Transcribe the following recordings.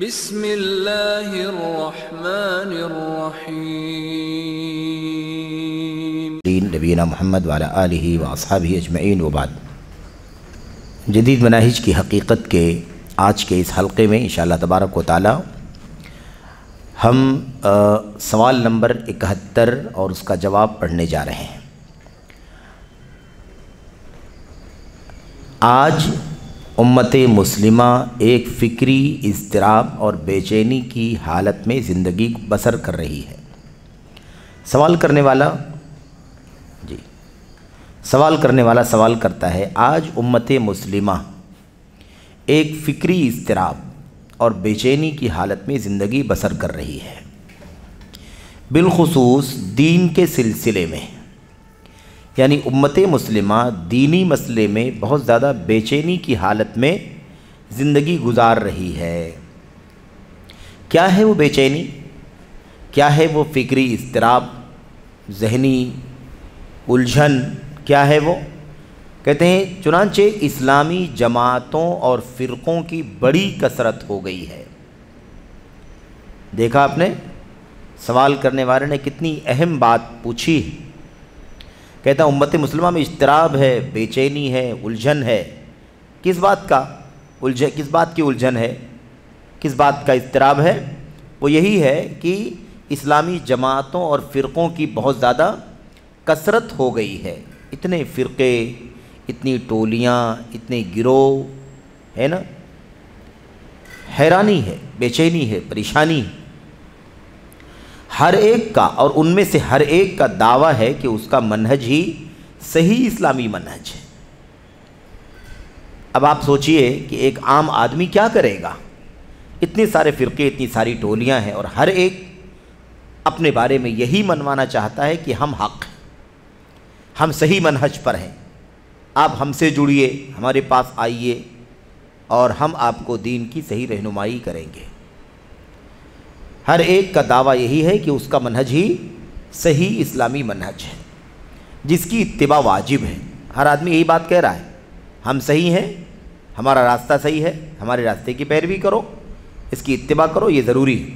بسم اللہ الرحمن الرحیم نبینا محمد وعلی آلہ واصحابہ اجمعین وبعد۔ جدید مناہج کی حقیقت کے آج کے اس حلقے میں انشاءاللہ تبارک و تعالی ہم سوال نمبر 71 اور اس کا جواب پڑھنے جا رہے ہیں۔ آج امت مسلمہ ایک فکری اضطراب اور بے چینی کی حالت میں زندگی بسر کر رہی ہے۔ سوال کرنے والا سوال کرتا ہے، آج امت مسلمہ ایک فکری اضطراب اور بے چینی کی حالت میں زندگی بسر کر رہی ہے، بالخصوص دین کے سلسلے میں، یعنی امت مسلمہ دینی مسئلے میں بہت زیادہ بے چینی کی حالت میں زندگی گزار رہی ہے۔ کیا ہے وہ بے چینی؟ کیا ہے وہ فکری اضطراب، ذہنی الجھن؟ کیا ہے وہ؟ کہتے ہیں چنانچہ اسلامی جماعتوں اور فرقوں کی بڑی کثرت ہو گئی ہے۔ دیکھا آپ نے، سوال کرنے والے نے کتنی اہم بات پوچھی۔ کہتا امت مسلمہ میں اضطراب ہے، بے چینی ہے، الجھن ہے۔ کس بات کی الجھن ہے؟ کس بات کا اضطراب ہے؟ وہ یہی ہے کہ اسلامی جماعتوں اور فرقوں کی بہت زیادہ کثرت ہو گئی ہے۔ اتنے فرقے، اتنی ٹولیاں، اتنے گروہ، ہے نا، حیرانی ہے، بے چینی ہے، پریشانی ہے۔ ہر ایک کا، اور ان میں سے ہر ایک کا دعویٰ ہے کہ اس کا منہج ہی صحیح اسلامی منہج ہے۔ اب آپ سوچئے کہ ایک عام آدمی کیا کرے گا؟ اتنے سارے فرقے، اتنی ساری ٹولیاں ہیں، اور ہر ایک اپنے بارے میں یہی منوانا چاہتا ہے کہ ہم حق ہیں، ہم صحیح منہج پر ہیں، آپ ہم سے جڑیے، ہمارے پاس آئیے اور ہم آپ کو دین کی صحیح رہنمائی کریں گے۔ ہر ایک کا دعویٰ یہی ہے کہ اس کا منہج ہی صحیح اسلامی منہج ہے، جس کی اتباع واجب ہے۔ ہر آدمی یہی بات کہہ رہا ہے، ہم صحیح ہیں، ہمارا راستہ صحیح ہے، ہمارے راستے کی پیروی کرو، اس کی اتباع کرو، یہ ضروری ہے۔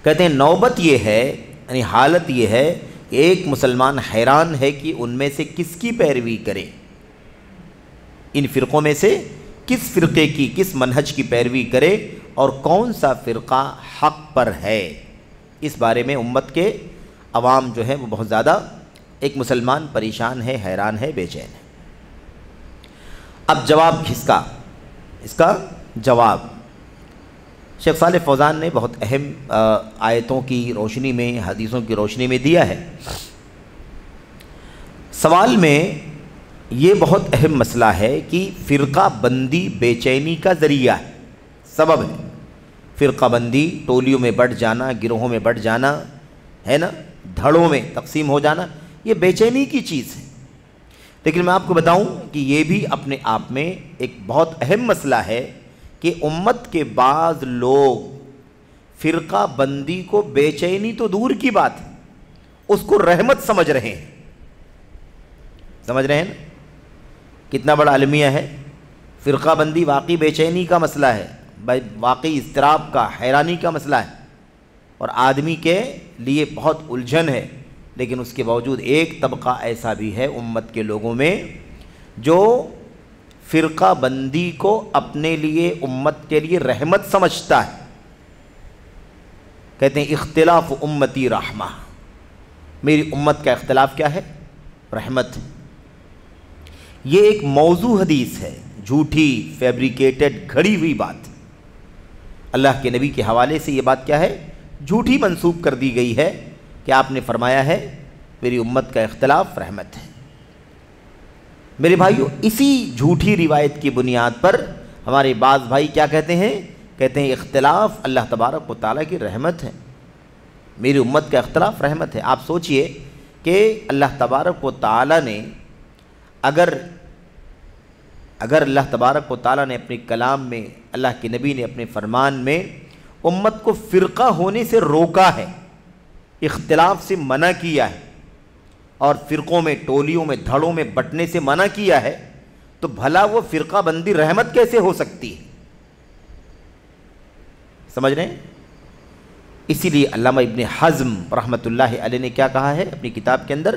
کہتے ہیں نوبت یہ ہے، یعنی حالت یہ ہے کہ ایک مسلمان حیران ہے کہ ان میں سے کس کی پیروی کرے، ان فرقوں میں سے کس فرقے کی، کس منہج کی پیروی کرے، اور کون سا فرقہ حق پر ہے۔ اس بارے میں امت کے عوام جو ہے وہ بہت زیادہ، ایک مسلمان پریشان ہے، حیران ہے، بے چین ہے۔ اب جواب اس کا جواب شیخ صالح فوزان نے بہت اہم آیتوں کی روشنی میں، حدیثوں کی روشنی میں دیا ہے۔ سوال میں یہ بہت اہم مسئلہ ہے کہ فرقہ بندی بے چینی کا ذریعہ ہے، سبب ہے۔ فرقہ بندی، ٹولیوں میں بٹ جانا، گروہوں میں بٹ جانا، ہے نا، دھڑوں میں تقسیم ہو جانا، یہ بے چینی کی چیز ہے۔ لیکن میں آپ کو بتاؤں کہ یہ بھی اپنے آپ میں ایک بہت اہم مسئلہ ہے کہ امت کے بعض لوگ فرقہ بندی کو، بے چینی تو دور کی بات ہے، اس کو رحمت سمجھ رہے ہیں۔ سمجھ رہے ہیں نا کتنا بڑا المیہ ہے؟ فرقہ بندی واقعی بے چینی کا مسئلہ ہے، واقعی اضطراب کا، حیرانی کا مسئلہ ہے، اور آدمی کے لیے بہت الجھن ہے۔ لیکن اس کے باوجود ایک طبقہ ایسا بھی ہے امت کے لوگوں میں جو فرقہ بندی کو اپنے لیے، امت کے لیے رحمت سمجھتا ہے۔ کہتے ہیں اختلاف امتی رحمہ، میری امت کا اختلاف کیا ہے؟ رحمت۔ یہ ایک موضوع حدیث ہے، جھوٹی، فیبریکیٹڈ، گھڑی ہوئی بات۔ اللہ کے نبی کے حوالے سے یہ بات کیا ہے؟ جھوٹی منسوب کر دی گئی ہے کہ آپ نے فرمایا ہے میری امت کا اختلاف رحمت ہے۔ میرے بھائیو، اسی جھوٹی روایت کی بنیاد پر ہمارے بعض بھائی کیا کہتے ہیں؟ کہتے ہیں اختلاف اللہ تبارک و تعالیٰ کی رحمت ہے، میری امت کا اختلاف رحمت ہے۔ آپ سوچئے کہ اللہ تبارک و تعالیٰ نے اگر اللہ تبارک و تعالیٰ نے اپنے کلام میں، اللہ کے نبی نے اپنے فرمان میں امت کو فرقہ ہونے سے روکا ہے، اختلاف سے منع کیا ہے، اور فرقوں میں، ٹولیوں میں، دھڑوں میں بٹنے سے منع کیا ہے، تو بھلا وہ فرقہ بندی رحمت کیسے ہو سکتی ہے؟ سمجھ رہے ہیں؟ اسی لیے علامہ ابن حزم رحمۃ اللہ علیہ نے کیا کہا ہے اپنی کتاب کے اندر،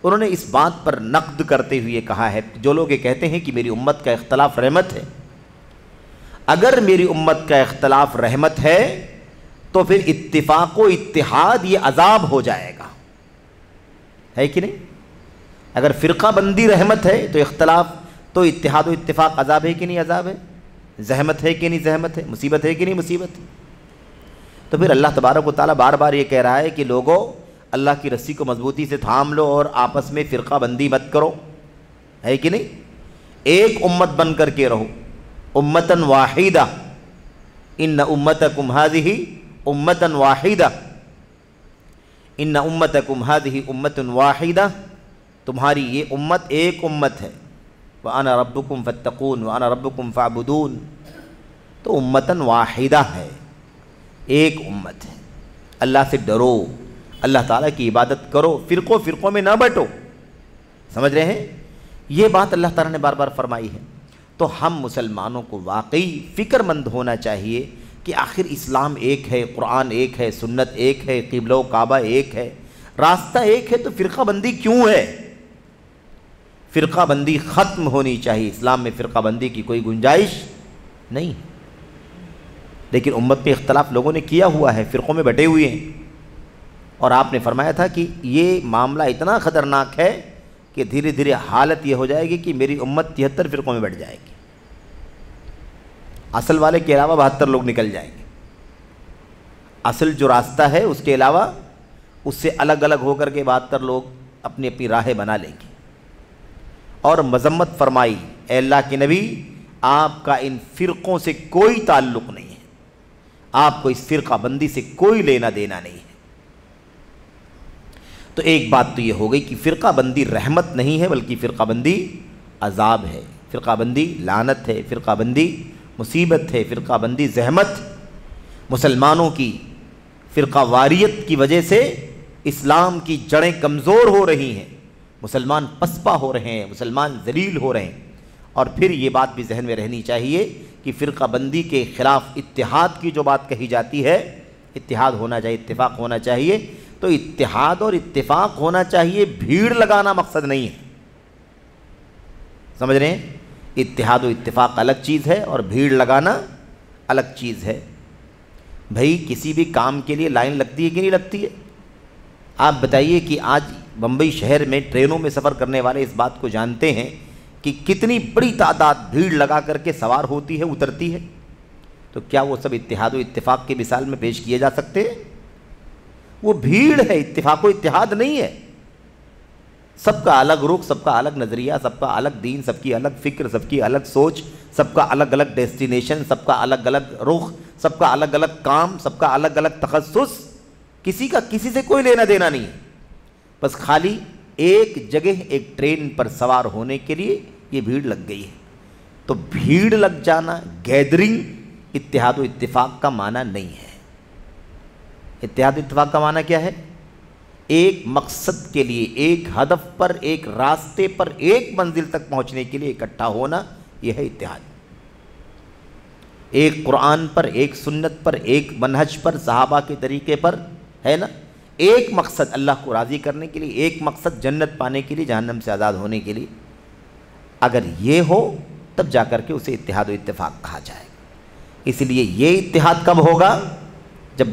انہوں نے اس بات پر نقد کرتے ہوئے کہا ہے، جو لوگ یہ کہتے ہیں کہ میری امت کا اختلاف رحمت ہے، اگر میری امت کا اختلاف رحمت ہے تو پھر اتفاق و اتحاد یہ عذاب ہو جائے گا، ہے کہ نہیں؟ اگر فرقہ بندی رحمت ہے تو اختلاف تو اتحاد و اتفاق عذاب ہے کہ نہیں عذاب ہے، زحمت ہے کہ نہیں زحمت ہے، مصیبت ہے کہ نہیں مصیبت ہے؟ تو پھر اللہ تبارک و تعالیٰ بار بار یہ کہہ رہا ہے کہ لوگوں اللہ کی رسی کو مضبوطی سے تھام لو اور آپس میں فرقہ بندی مت کرو، ہے کہ نہیں؟ ایک امت بن کر کے رہو، امتن واحدہ، ان امتکم ھذہ امتن واحدہ، ان امتکم ھذہ امۃ واحدہ، تمہاری یہ امت ایک امت ہے، وَأَنَا رَبُّكُمْ فَاتَّقُونَ وَأَنَا رَبُّكُمْ فَاعْبُدُونَ، تو امتن واحدہ ہے، ایک امت ہے۔ اللہ سے ڈرو، اللہ تعالیٰ کی عبادت کرو، فرقوں میں نہ بٹو، سمجھ رہے ہیں؟ یہ بات اللہ تعالیٰ نے بار بار فرمائی ہے۔ تو ہم مسلمانوں کو واقعی فکر مند ہونا چاہیے کہ آخر اسلام ایک ہے، قرآن ایک ہے، سنت ایک ہے، قبلہ و کعبہ ایک ہے، راستہ ایک ہے، تو فرقہ بندی کیوں ہے؟ فرقہ بندی ختم ہونی چاہیے، اسلام میں فرقہ بندی کی کوئی گنجائش نہیں ہے۔ لیکن امت میں اختلاف لوگوں نے کیا ہوا ہے، فرقوں میں بٹے ہوئے ہیں، اور آپ نے فرمایا تھا کہ یہ معاملہ اتنا خطرناک ہے کہ دھیرے دھیرے حالت یہ ہو جائے گی کہ میری امت 73 فرقوں میں بٹ جائے گی، اصل والے کے علاوہ 72 لوگ نکل جائیں گے، اصل جو راستہ ہے اس کے علاوہ اس سے الگ الگ ہو کر کے 72 لوگ اپنی اپنی راہیں بنا لیں گے۔ اور مذمت فرمائی، اے اللہ کے نبی آپ کا ان فرقوں سے کوئی تعلق نہیں ہے، آپ کو اس فرقہ بندی سے کوئی لینا دینا نہیں ہے۔ تو ایک بات تو یہ ہو گئی کہ فرقہ بندی رحمت نہیں ہے بلکہ فرقہ بندی عذاب ہے، فرقہ بندی لعنت ہے، فرقہ بندی مصیبت ہے، فرقہ بندی زحمت۔ مسلمانوں کی فرقہ واریت کی وجہ سے اسلام کی جڑیں کمزور ہو رہی ہیں، مسلمان پسپا ہو رہے ہیں، مسلمان ذلیل ہو رہے ہیں۔ اور پھر یہ بات بھی ذہن میں رہنی چاہیے کہ فرقہ بندی کے خلاف اتحاد کی جو بات کہی جاتی ہے، اتحاد ہونا چاہیے، اتفاق ہونا چاہیے، تو اتحاد اور اتفاق ہونا چاہیے، بھیڑ لگانا مقصد نہیں ہے، سمجھ رہے ہیں؟ اتحاد و اتفاق الگ چیز ہے اور بھیڑ لگانا الگ چیز ہے۔ بھائی کسی بھی کام کے لیے لائن لگتی ہے کہ نہیں لگتی ہے؟ آپ بتائیے کہ آج بمبئی شہر میں ٹرینوں میں سفر کرنے والے اس بات کو جانتے ہیں کہ کتنی بڑی تعداد بھیڑ لگا کر کے سوار ہوتی ہے، اترتی ہے، تو کیا وہ سب اتحاد و اتفاق کی مثال میں پیش کیے جا سکتے ہیں؟ وہ بھیڑ ہے، اتفاق و اتحاد نہیں ہے۔ سب کا الگ رخ، سب کا الگ نظریہ، سب کا الگ دین، سب کی الگ فکر، سب کی الگ سوچ، سب کا الگ الگ ڈیسٹینیشن، سب کا الگ الگ رخ، سب کا الگ الگ کام، سب کا الگ الگ تخصص، کسی کا کسی سے کوئی لینا دینا نہیں ہے، بس خالی ایک جگہ ایک ٹرین پر سوار ہونے کے لیے یہ بھیڑ لگ گئی ہے۔ تو بھیڑ لگ جانا، گیدرنگ، اتحاد و اتفاق کا معنی نہیں ہے۔ اتحاد و اتفاق کا معنی کیا ہے؟ ایک مقصد کے لیے، ایک ہدف پر، ایک راستے پر، ایک منزل تک پہنچنے کے لیے اکٹھا ہونا، یہ ہے اتحاد۔ ایک قرآن پر، ایک سنت پر، ایک منہج پر، صحابہ کے طریقے پر، ہے نا؟ ایک مقصد اللہ کو راضی کرنے کے لیے، ایک مقصد جنت پانے کے لیے، جہنم سے آزاد ہونے کے لیے۔ اگر یہ ہو تب جا کر کے اسے اتحاد و اتفاق کہا جائے گا۔ اس لیے یہ اتحاد کب ہوگا؟ جب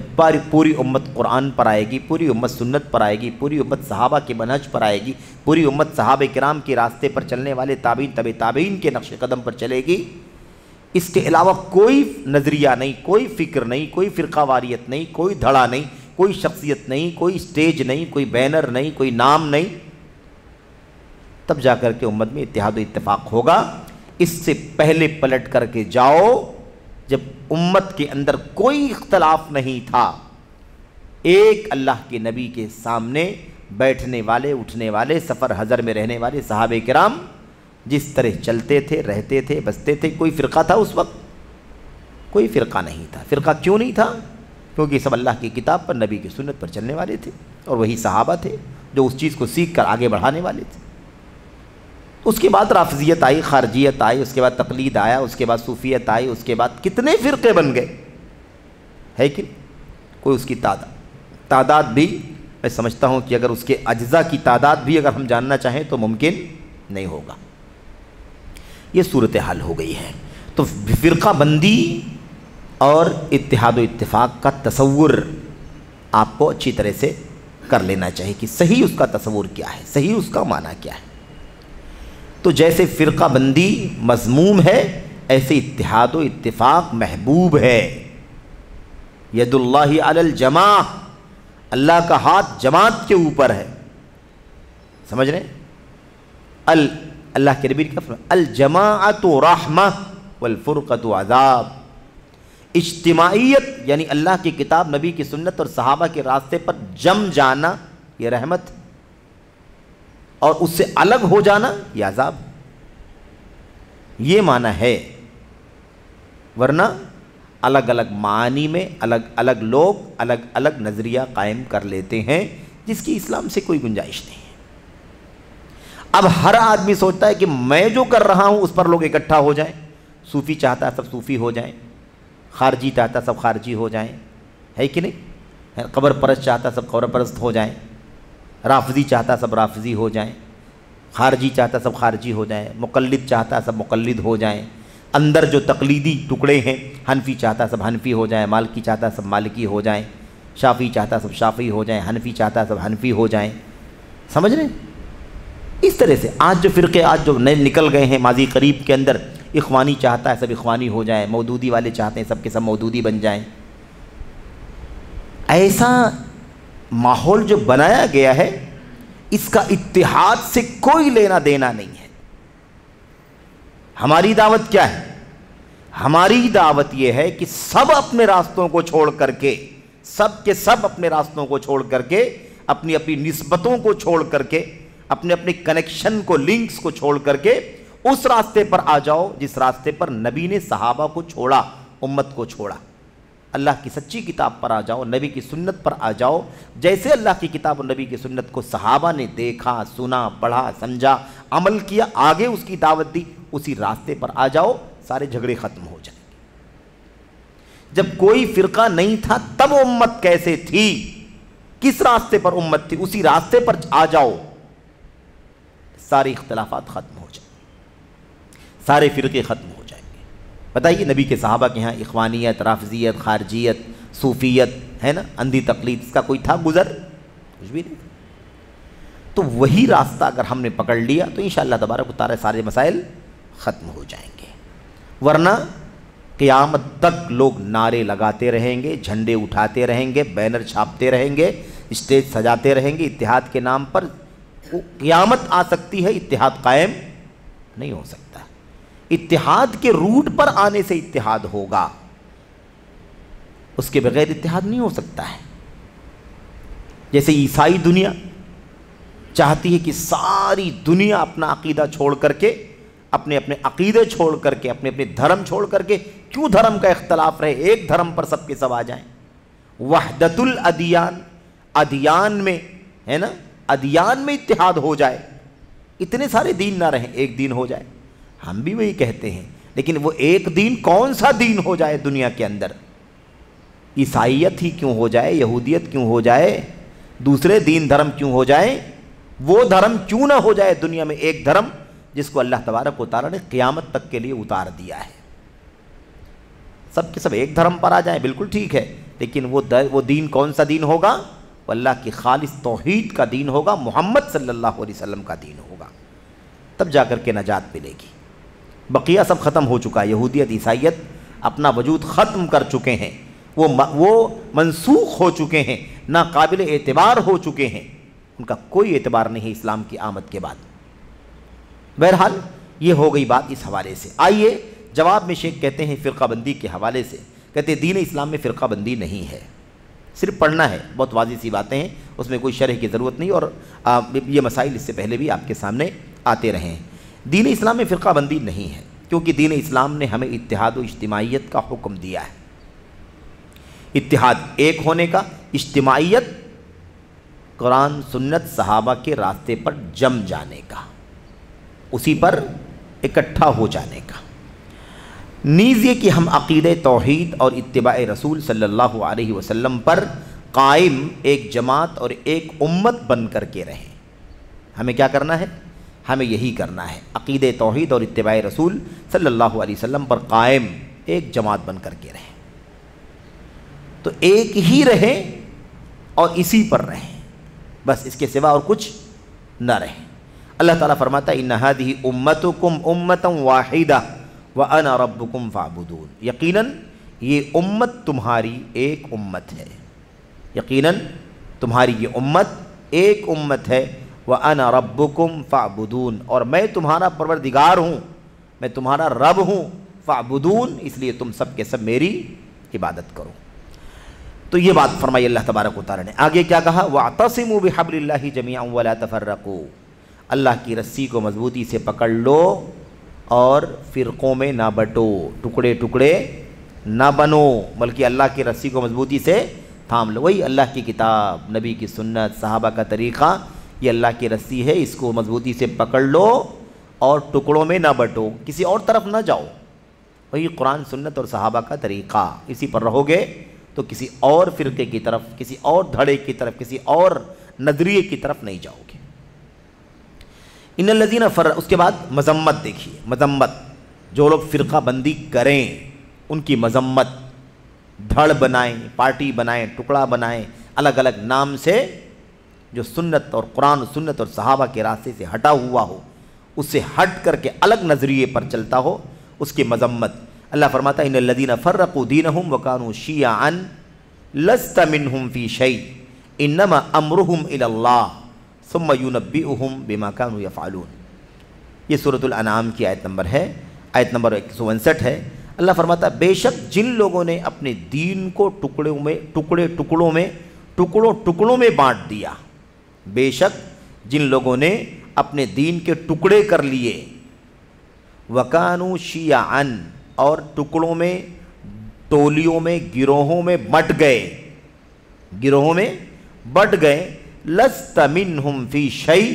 پوری امت قرآن پر آئے گی، پوری امت سنت پر آئے گی، پوری امت صحابہ کے منہج پر آئے گی، پوری امت صحابہ کرام کے راستے پر چلنے والے تابعین، تبع تابعین کے نقش قدم پر چلے گی۔ اس کے علاوہ کوئی نظریہ نہیں، کوئی فکر نہیں، کوئی فرقہ واریت نہیں، کوئی دھڑا نہیں، کوئی شخصیت نہیں، کوئی سٹیج نہیں، کوئی بینر نہیں، کوئی نام نہیں، تب جا کر کے امت میں اتحاد و اتفاق ہوگا۔ اس سے پہلے پلٹ کر کے جاؤ، جب امت کے اندر کوئی اختلاف نہیں تھا، ایک اللہ کے نبی کے سامنے بیٹھنے والے، اٹھنے والے، سفر حضر میں رہنے والے صحابہ کرام جس طرح چلتے تھے، رہتے تھے، بستے تھے، کوئی فرقہ تھا اس وقت؟ کوئی فرقہ نہیں تھا۔ فرقہ کیوں نہیں تھا؟ کیونکہ سب اللہ کی کتاب پر، نبی کی سنت پر چلنے والے تھے، اور وہی صحابہ تھے جو اس چیز کو سیکھ کر آگے بڑھانے والے تھے۔ اس کے بعد رافضیت آئی، خارجیت آئی، اس کے بعد تقلید آیا، اس کے بعد صوفیت آئی، اس کے بعد کتنے فرقے بن گئے، ہے کہ کوئی اس کی تعداد بھی میں سمجھتا ہوں کہ اگر اس کے اجزاء کی تعداد بھی اگر ہم جاننا چاہیں تو ممکن نہیں ہوگا۔ یہ صورتحال ہو گئی ہے۔ تو فرقہ بندی اور اتحاد و اتفاق کا تصور آپ کو اچھی طرح سے کر لینا چاہیے کہ صحیح اس کا تصور کیا ہے، صحیح اس کا معنی کیا ہے۔ تو جیسے فرقہ بندی مذموم ہے، ایسے اتحاد و اتفاق محبوب ہے۔ ید اللہ علی الجماع، اللہ کا ہاتھ جماعت کے اوپر ہے، سمجھ رہے ہیں؟ اللہ کے نبی کا فرمان الجماعۃ رحمہ والفرقۃ عذاب، اجتماعیت یعنی اللہ کی کتاب، نبی کی سنت اور صحابہ کے راستے پر جم جانا یہ رحمت، اور اس سے الگ ہو جانا یہ عذاب، یہ معنی ہے۔ ورنہ الگ الگ معانی میں الگ الگ لوگ الگ الگ نظریہ قائم کر لیتے ہیں جس کی اسلام سے کوئی گنجائش نہیں ہے۔ اب ہر آدمی سوچتا ہے کہ میں جو کر رہا ہوں اس پر لوگ اکٹھا ہو جائیں، صوفی چاہتا ہے سب صوفی ہو جائیں، خارجی چاہتا ہے سب خارجی ہو جائیں، ہے کہ نہیں؟ قبر پرست چاہتا ہے سب قبر پرست ہو جائیں، رافضی چاہتا ہے سب رافضی ہو جائیں، خارجی چاہتا ہے سب خارجی ہو جائیں، مقلد چاہتا ہے سب مقلد ہو جائیں، اندر جو تقلیدی ٹکڑے ہیں، حنفی چاہتا ہے سب حنفی ہو جائیں، مالکی چاہتا ہے سب مالکی ہو جائیں، شافعی چاہتا ہے سب شافعی ہو جائیں، حنفی چاہتا ہے سب حنفی ہو جائیں، سمجھ رہے ہیں؟ اس طرح سے آج جو فرقے آج جو نئے نکل گئے ہیں ماضی قریب کے اندر، اخوانی چاہتا ہے سب اخوانی ہو جائیں، مودودی والے چاہتے ہیں سب کے سب مودودی بن جائیں، ایسا ماحول جو بنایا گیا ہے اس کا اتحاد سے کوئی لینا دینا نہیں ہے۔ ہماری دعوت کیا ہے؟ ہماری دعوت یہ ہے کہ سب اپنے راستوں کو چھوڑ کر کے، سب کے سب اپنے راستوں کو چھوڑ کر کے، اپنی اپنی نسبتوں کو چھوڑ کر کے، اپنے اپنے کنیکشن کو، لنکس کو چھوڑ کر کے اس راستے پر آ جاؤ جس راستے پر نبی نے صحابہ کو چھوڑا، امت کو چھوڑا۔ اللہ کی سچی کتاب پر آ جاؤ، نبی کی سنت پر آ جاؤ، جیسے اللہ کی کتاب اور نبی کی سنت کو صحابہ نے دیکھا، سنا، پڑھا، سمجھا، عمل کیا، آگے اس کی دعوت دی، اسی راستے پر آ جاؤ، سارے جھگڑے ختم ہو جائیں گے۔ جب کوئی فرقہ نہیں تھا تب امت کیسے تھی، کس راستے پر امت تھی، اسی راستے پر آ جاؤ، سارے اختلافات ختم ہو جائیں، سارے فرقے ختم ہو جائیں گے۔ بتائیے نبی کے صحابہ کے ہاں اخوانیت، رافضیت، خارجیت، صوفیت ہے نا، اندھی تقلید، اس کا کوئی تھا گزر؟ کچھ بھی نہیں۔ تو وہی راستہ اگر ہم نے پکڑ لیا تو انشاءاللہ تبارک و تعالی سارے مسائل ختم ہو جائیں گے۔ ورنہ قیامت تک لوگ نعرے لگاتے رہیں گے، جھنڈے اٹھاتے رہیں گے، بینر چھاپتے رہیں گے، اسٹیج سجاتے رہیں گے اتحاد کے نام پر، قیامت آ سکتی ہے، اتحاد قائم نہیں ہو سکتا۔ اتحاد کے روٹ پر آنے سے اتحاد ہوگا، اس کے بغیر اتحاد نہیں ہو سکتا ہے۔ جیسے عیسائی دنیا چاہتی ہے کہ ساری دنیا اپنا عقیدہ چھوڑ کر کے، اپنے اپنے عقیدے چھوڑ کر کے، اپنے اپنے دھرم چھوڑ کر کے، کیوں دھرم کا اختلاف رہے، ایک دھرم پر سب کے سب آ جائیں، وحدت الادیان، ادیان میں ہے نا، ادیان میں اتحاد ہو جائے، اتنے سارے دین نہ رہیں، ایک دین ہو جائے۔ ہم بھی وہی کہتے ہیں، لیکن وہ ایک دین کون سا دین ہو جائے دنیا کے اندر؟ عیسائیت ہی کیوں ہو جائے، یہودیت کیوں ہو جائے، دوسرے دین دھرم کیوں ہو جائیں، وہ دھرم کیوں نہ ہو جائے دنیا میں ایک دھرم جس کو اللہ تبارک و تعالیٰ نے قیامت تک کے لیے اتار دیا ہے۔ سب کے سب ایک دھرم پر آ جائیں، بالکل ٹھیک ہے، لیکن وہ دین کون سا دین ہوگا؟ وہ اللہ کی خالص توحید کا دین ہوگا، محمد صلی اللہ علیہ وسلم کا دین ہوگا، تب جا کر کے نجات ملے گی۔ بقیہ سب ختم ہو چکا ہے، یہودیت، عیسائیت اپنا وجود ختم کر چکے ہیں، وہ منسوخ ہو چکے ہیں، ناقابل اعتبار ہو چکے ہیں، ان کا کوئی اعتبار نہیں ہے اسلام کی آمد کے بعد۔ بہرحال یہ ہو گئی بات اس حوالے سے۔ آئیے جواب میں شیخ کہتے ہیں فرقہ بندی کے حوالے سے، کہتے ہیں دین اسلام میں فرقہ بندی نہیں ہے، صرف پڑھنا ہے، بہت واضح سی باتیں ہیں، اس میں کوئی شرح کی ضرورت نہیں، اور یہ مسائل اس سے پہلے بھی آپ کے سامنے آتے رہے ہیں۔ دین اسلام میں فرقہ بندی نہیں ہے، کیونکہ دین اسلام نے ہمیں اتحاد و اجتماعیت کا حکم دیا ہے، اتحاد ایک ہونے کا، اجتماعیت قرآن سنت صحابہ کے راستے پر جم جانے کا، اسی پر اکٹھا ہو جانے کا۔ نیز یہ کہ ہم عقیدہ توحید اور اتباع رسول صلی اللہ علیہ وسلم پر قائم ایک جماعت اور ایک امت بن کر کے رہیں۔ ہمیں کیا کرنا ہے؟ ہمیں یہی کرنا ہے، عقیدہ توحید اور اتباع رسول صلی اللہ علیہ وسلم پر قائم ایک جماعت بن کر کے رہیں۔ تو ایک ہی رہیں اور اسی پر رہیں، بس اس کے سوا اور کچھ نہ رہیں۔ اللہ تعالیٰ فرماتا ہے ان هذه امتکم امۃ واحدہ وانا ربکم فاعبدون، یقیناً یہ امت تمہاری ایک امت ہے، یقیناً تمہاری یہ امت ایک امت ہے، وانا ربکم فاعبدون، اور میں تمہارا پروردگار ہوں، میں تمہارا رب ہوں، فاعبدون، اس لیے تم سب کے سب میری عبادت کرو۔ تو یہ بات فرمائی اللہ تبارک و تعالیٰ نے۔ آگے کیا کہا؟ وَاعْتَصِمُوا بِحَبْلِ اللَّهِ جَمِيعًا وَلَا تَفَرَّقُوا، اللہ کی رسی کو مضبوطی سے پکڑ لو اور فرقوں میں نہ بٹو، ٹکڑے ٹکڑے نہ بنو، بلکہ اللہ کی رسی کو مضبوطی سے تھام لو۔ وہی اللہ کی کتاب، نبی کی سنت، صحابہ کا طریقہ، یہ اللہ کی رسی ہے، اس کو مضبوطی سے پکڑ لو اور ٹکڑوں میں نہ بٹو، کسی اور طرف نہ جاؤ۔ وہی قرآن سنت اور صحابہ کا طریقہ، اسی پر رہو گے تو کسی اور فرقے کی طرف، کسی اور دھڑے کی طرف، کسی اور نظریے کی طرف نہیں جاؤ گے۔ ان الذین اس کے بعد مذمت دیکھیے، مذمت، جو لوگ فرقہ بندی کریں ان کی مذمت، دھڑ بنائیں، پارٹی بنائیں، ٹکڑا بنائیں، الگ الگ نام سے، جو سنت اور قرآن سنت اور صحابہ کے راستے سے ہٹا ہوا ہو، اس سے ہٹ کر کے الگ نظریے پر چلتا ہو، اس کی مذمت۔ اللہ فرماتا ہے ان الذین فرقوا دینہم وکانوا شیعا لست منہم فی شیء انما امرہم الی اللہ ثم ینبئہم بما کانوا یفعلون۔ یہ سورۃ الانعام کی آیت نمبر ہے، آیت نمبر 159 ہے۔ اللہ فرماتا ہے بے شک جن لوگوں نے اپنے دین کو ٹکڑوں میں بانٹ دیا، بے شک جن لوگوں نے اپنے دین کے ٹکڑے کر لیے، وَكَانُوا شِيَعًا، اور ٹکڑوں میں، ٹولیوں میں، گروہوں میں بٹ گئے، لَسْتَ مِنْهُمْ فِي شَيْءٍ،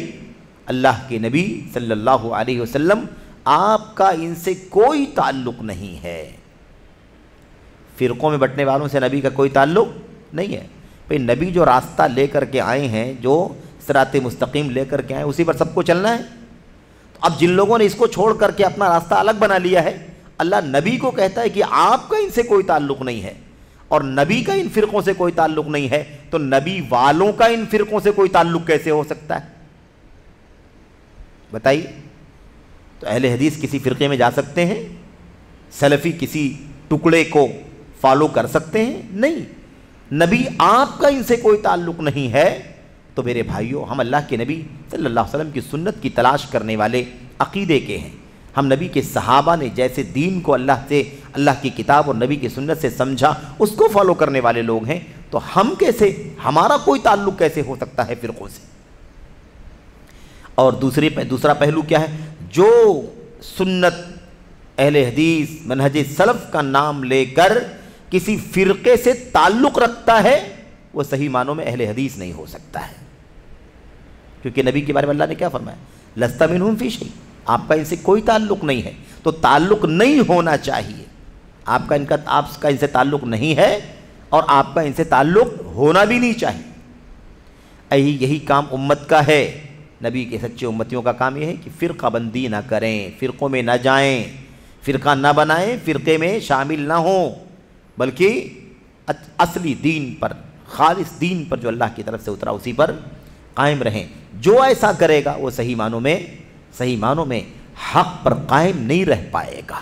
اللہ کے نبی صلی اللہ علیہ وسلم آپ کا ان سے کوئی تعلق نہیں ہے۔ فرقوں میں بٹنے والوں سے نبی کا کوئی تعلق نہیں ہے۔ بھئی نبی جو راستہ لے کر کے آئے ہیں، جو صراط مستقیم لے کر کے آئے، اسی پر سب کو چلنا ہے۔ تو اب جن لوگوں نے اس کو چھوڑ کر کے اپنا راستہ الگ بنا لیا ہے، اللہ نبی کو کہتا ہے کہ آپ کا ان سے کوئی تعلق نہیں ہے، اور نبی کا ان فرقوں سے کوئی تعلق نہیں ہے، تو نبی والوں کا ان فرقوں سے کوئی تعلق کیسے ہو سکتا ہے؟ بتائیے۔ تو اہل حدیث کسی فرقے میں جا سکتے ہیں؟ سلفی کسی ٹکڑے کو فالو کر سکتے ہیں؟ نہیں۔ نبی آپ کا ان سے کوئی تعلق نہیں ہے، تو میرے بھائیوں، ہم اللہ کے نبی صلی اللہ علیہ وسلم کی سنت کی تلاش کرنے والے عقیدے کے ہیں۔ ہم نبی کے صحابہ نے جیسے دین کو اللہ کی کتاب اور نبی کی سنت سے سمجھا، اس کو فالو کرنے والے لوگ ہیں، تو ہم کیسے، ہمارا کوئی تعلق کیسے ہو سکتا ہے فرقوں سے؟ اور دوسرا پہلو کیا ہے؟ جو سنت، اہل حدیث، منہج سلف کا نام لے کر کسی فرقے سے تعلق رکھتا ہے، وہ صحیح معنوں میں اہل حدیث نہیں ہو سکتا ہے، کیونکہ نبی کے بارے میں اللہ نے کیا فرمایا؟ لست منہم فی شیء، آپ کا ان سے کوئی تعلق نہیں ہے۔ تو تعلق نہیں ہونا چاہیے، آپ کا ان سے تعلق نہیں ہے، اور آپ کا ان سے تعلق ہونا بھی نہیں چاہیے۔ یہی کام امت کا ہے، نبی کے سچے امتیوں کا کام یہ ہے کہ فرقہ بندی نہ کریں، فرقوں میں نہ جائیں، فرقہ نہ بنائیں، فرقے میں شامل نہ ہوں، بلکہ اصلی دین پر، خالص دین پر جو اللہ کی طرف سے اترا اسی پر قائم رہیں۔ جو ایسا کرے گا وہ صحیح معنوں میں حق پر قائم نہیں رہ پائے گا۔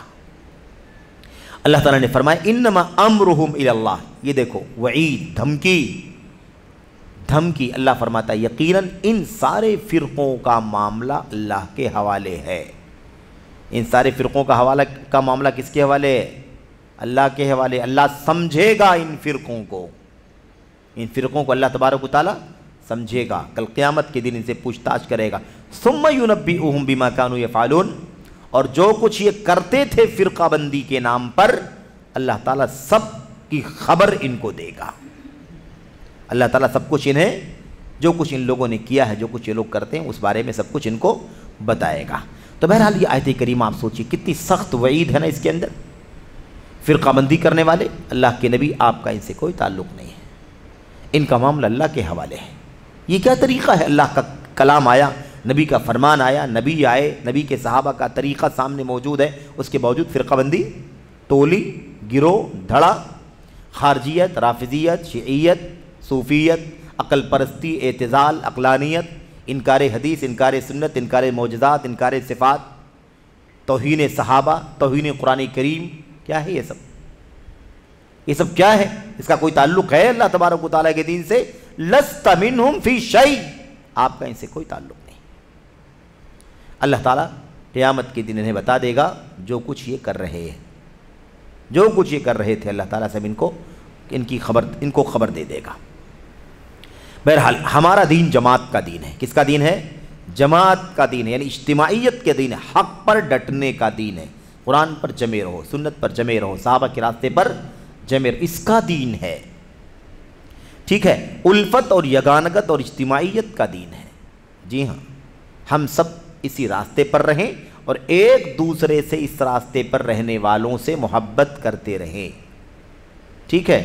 اللہ تعالیٰ نے فرمایا انما امرہم الی اللہ، یہ دیکھو وعید، دھمکی، اللہ فرماتا ہے یقیناً ان سارے فرقوں کا معاملہ اللہ کے حوالے ہے۔ ان سارے فرقوں کا معاملہ کس کے حوالے ہے؟ اللہ کے حوالے۔ اللہ سمجھے گا ان فرقوں کو اللہ تبارک و تعالیٰ سمجھے گا، کل قیامت کے دن ان سے پوچھ تاچھ کرے گا۔ ثم ینبئہم بما کانوا یفعلون، اور جو کچھ یہ کرتے تھے فرقہ بندی کے نام پر، اللہ تعالیٰ سب کی خبر ان کو دے گا۔ اللہ تعالیٰ سب کچھ انہیں، جو کچھ ان لوگوں نے کیا ہے، جو کچھ یہ لوگ کرتے ہیں، اس بارے میں سب کچھ ان کو بتائے گا۔ تو بہرحال یہ آیت کریمہ آپ سوچیے کتنی سخت وعید ہے نا اس کے اندر، فرقہ بندی کرنے والے اللہ کے نبی آپ کا ان سے کوئی تعلق نہیں ہے، ان کا معاملہ اللہ کے حوالے ہے۔ یہ کیا طریقہ ہے؟ اللہ کا کلام آیا، نبی کا فرمان آیا، نبی آئے، نبی کے صحابہ کا طریقہ سامنے موجود ہے، اس کے باوجود فرقہ بندی، ٹولی، گروہ، دھڑا، خارجیت، رافضیت، شیعیت، صوفیت، عقل پرستی، اعتزال، عقلانیت، انکار حدیث، انکار سنت، انکار معجزات، انکار صفات، توہین صحابہ، توہین قرآن کریم، کیا ہے یہ سب؟ یہ سب کیا ہے؟ اس کا کوئی تعلق ہے اللہ تبارک و تعالیٰ کے دین سے؟ لست منہم فی شیء، آپ کا ان سے کوئی تعلق نہیں۔ اللہ تعالیٰ قیامت کے دن انہیں بتا دے گا جو کچھ یہ کر رہے ہیں، جو کچھ یہ کر رہے تھے، اللہ تعالیٰ سے ان کو خبر دے دے گا۔ بہرحال ہمارا دین جماعت کا دین ہے۔ کس کا دین ہے؟ جماعت کا دین ہے، یعنی اجتماعیت کے دین ہے، حق پر ڈٹنے کا دین ہے۔ قرآن پر جمے رہو، سنت پر جمے رہو، صحابہ کے راستے پر جمے رہو، اس کا دین ہے۔ ٹھیک ہے، الفت اور یگانگت اور اجتماعیت کا دین ہے۔ جی ہاں، ہم سب اسی راستے پر رہیں اور ایک دوسرے سے اس راستے پر رہنے والوں سے محبت کرتے رہیں۔ ٹھیک ہے،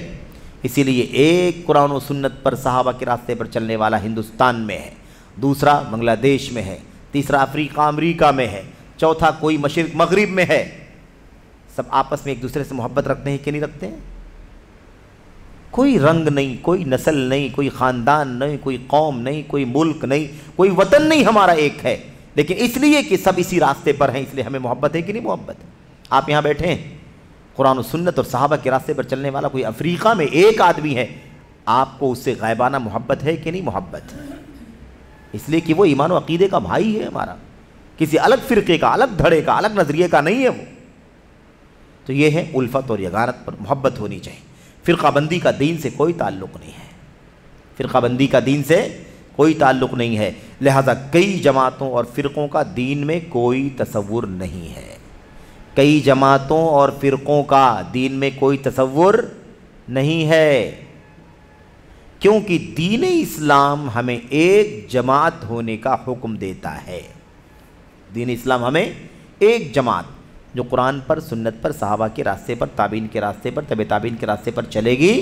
اسی لیے ایک قرآن و سنت پر صحابہ کے راستے پر چلنے والا ہندوستان میں ہے، دوسرا بنگلہ دیش میں ہے، تیسرا افریقہ امریکہ میں ہے، چوتھا کوئی مشرق مغرب میں ہے۔ سب آپس میں ایک دوسرے سے محبت رکھتے ہیں کہ نہیں رکھتے ہیں؟ کوئی رنگ نہیں، کوئی نسل نہیں، کوئی خاندان نہیں، کوئی قوم نہیں، کوئی ملک نہیں، کوئی وطن نہیں، ہمارا ایک ہے، لیکن اس لیے کہ سب اسی راستے پر ہیں اس لیے ہمیں محبت ہے کہ نہیں محبت؟ آپ یہاں بیٹھے ہیں، قرآن و سنت اور صحابہ کے راستے پر چلنے والا کوئی افریقہ میں ایک آدمی ہے، آپ کو اس سے غائبانہ محبت ہے کہ نہیں محبت؟ اس لیے کہ وہ ایمان و عقیدے کا بھائی ہے ہمارا، کسی الگ فرقے کا، الگ دھڑے کا، الگ نظریے کا نہیں ہے وہ۔ تو یہ ہے الفت اور یگانت پر محبت ہونی چاہیے۔ فرقہ بندی کا دین سے کوئی تعلق نہیں ہے، فرقہ بندی کا دین سے کوئی تعلق نہیں ہے، لہذا کئی جماعتوں اور فرقوں کا دین میں کوئی تصور نہیں ہے، کئی جماعتوں اور فرقوں کا دین میں کوئی تصور نہیں ہے، کیونکہ دین اسلام ہمیں ایک جماعت ہونے کا حکم دیتا ہے۔ دین اسلام ہمیں ایک جماعت جو قرآن پر، سنت پر، صحابہ کے راستے پر، تابعین کے راستے پر، تبع تابعین کے راستے پر چلے گی،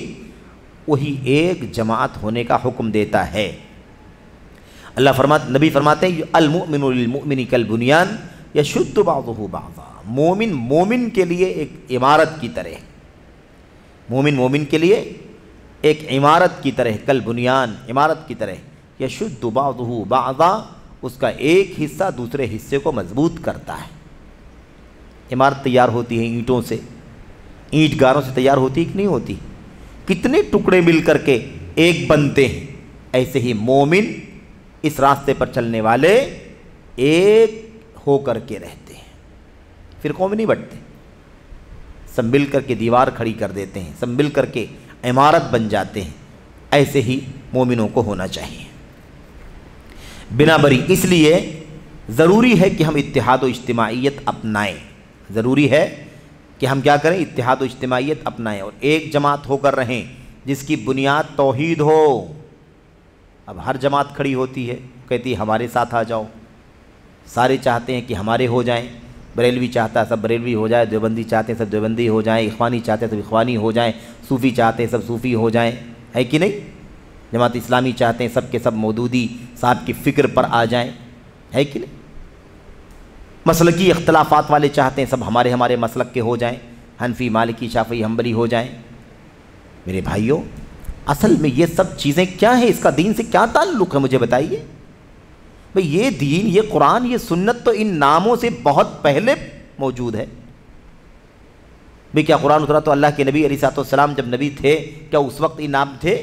وہی ایک جماعت ہونے کا حکم دیتا ہے۔ نبی فرماتے ہیں المؤمن للمؤمن کالبنیان یشد بعضہ بعضا، مومن مومن کے لیے ایک عمارت کی طرح، مومن مومن کے لیے ایک عمارت کی طرح، کالبنیان عمارت کی طرح، یشد بعضہ بعضا، اس کا ایک حصہ دوسرے حصے کو مضبوط کرتا ہے۔ عمارت تیار ہوتی ہے اینٹوں سے، اینٹ گاروں سے تیار ہوتی کہ نہیں ہوتی؟ کتنے ٹکڑے مل کر کے ایک بنتے ہیں، ایسے ہی مومن اس راستے پر چلنے والے ایک ہو کر کے رہتے ہیں، فرقوں میں نہیں بٹتے، سب مل کر کے دیوار کھڑی کر دیتے ہیں، سب مل کر کے عمارت بن جاتے ہیں۔ ایسے ہی مومنوں کو ہونا چاہیے۔ بنا بری اس لیے ضروری ہے کہ ہم اتحاد و اجتماعیت اپنائیں، ضروری ہے کہ ہم کیا کریں؟ اتحاد و اجتماعیت اپنائیں اور ایک جماعت ہو کر رہیں جس کی بنیاد توحید ہو۔ اب ہر جماعت کھڑی ہوتی ہے، کہتی ہے ہمارے ساتھ آ جاؤ، سارے چاہتے ہیں کہ ہمارے ہو جائیں، بریلوی چاہتا ہے سب بریلوی ہو جائے، دیوبندی چاہتے ہیں سب دیوبندی ہو جائیں، اخوانی چاہتے ہیں سب اخوانی ہو جائیں، صوفی چاہتے ہیں سب صوفی ہو جائیں، ہے کہ نہیں؟ جماعت اسلامی چاہتے ہیں سب کے سب مودودی صاحب کی فکر پر آ جائیں، ہے کہ نہیں؟ مسلکی اختلافات والے چاہتے ہیں سب ہمارے مسلک کے ہو جائیں، حنفی، مالکی، شافعی، حنبلی ہو جائیں۔ میرے بھائیوں، اصل میں یہ سب چیزیں کیا ہیں؟ اس کا دین سے کیا تعلق ہے؟ مجھے بتائیے بھئی، یہ دین، یہ قرآن، یہ سنت تو ان ناموں سے بہت پہلے موجود ہے۔ بھئی کیا قرآن اترا تو اللہ کے نبی علیہ السلام جب نبی تھے، کیا اس وقت یہ نام تھے؟